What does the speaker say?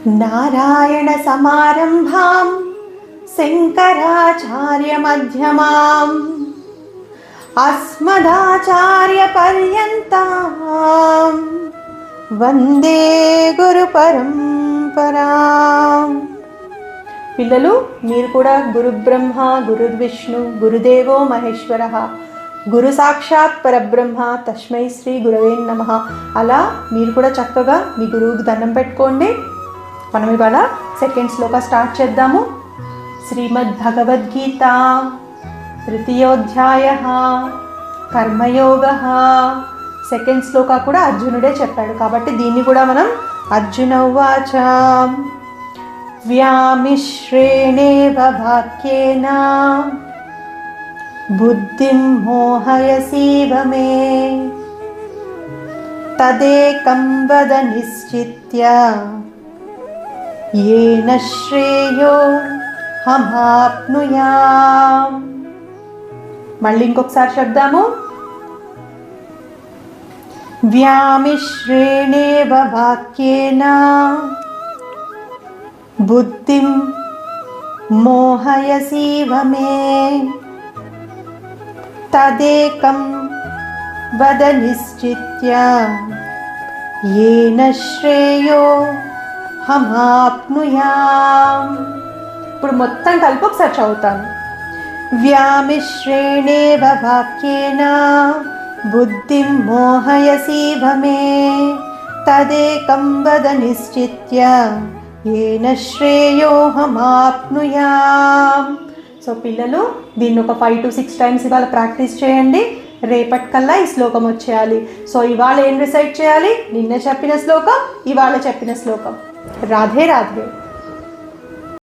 నారాయణ సమారంభాం శంకరాచార్య మధ్యమాం అస్మదాచార్య పర్యంతం వందే గురు పరంపరాం. పిల్లలు, మీరు కూడా గురు బ్రహ్మ గురు విష్ణు గురుదేవో మహేశ్వర గురు సాక్షాత్ పరబ్రహ్మ తస్మై శ్రీ గురవే నమః అలా మీరు కూడా చక్కగా మీ గురువుకి దండం పెట్టుకోండి. మనం ఇవాళ సెకండ్ శ్లోక స్టార్ట్ చేద్దాము. శ్రీమద్ భగవద్గీత తృతీయోధ్యాయః కర్మయోగః. సెకండ్ శ్లోక కూడా అర్జునుడే చెప్పాడు కాబట్టి దీన్ని కూడా మనం అర్జున ఉవాచ వ్యామిశ్రేణేవ వాక్యేన బుద్ధిం మోహయసీవ మే తదేకం వద నిశ్చిత్య येन శ్రేయో హమాప్నుయాం. మళ్ళీ ఇంకొకసారి చెప్దాము. వ్యామిశ్రేణేవ వాక్యేన బుద్ధిం మోహయసీవ మే తదేకం వద నిశ్చిత్య येन శ్రేయో హమాప్నుయాం. ఇప్పుడు మొత్తం కలిపి ఒకసారి చదువుతాను. వ్యామిశ్రేణేవ వాక్యేన బుద్ధిం మోహయసీవ మే తదేకం వద నిశ్చిత్య येन శ్రేయో హమాప్నుయాం. సో పిల్లలు, దీన్ని ఒక 5 to 6 times ఇవాళ ప్రాక్టీస్ చేయండి. రేపటికల్లా ఈ శ్లోకం వచ్చేయాలి. సో ఇవాళ ఏం రిసైట్ చేయాలి? నిన్న చెప్పిన శ్లోకం, ఇవాళ చెప్పిన శ్లోకం. రాధే రాధే.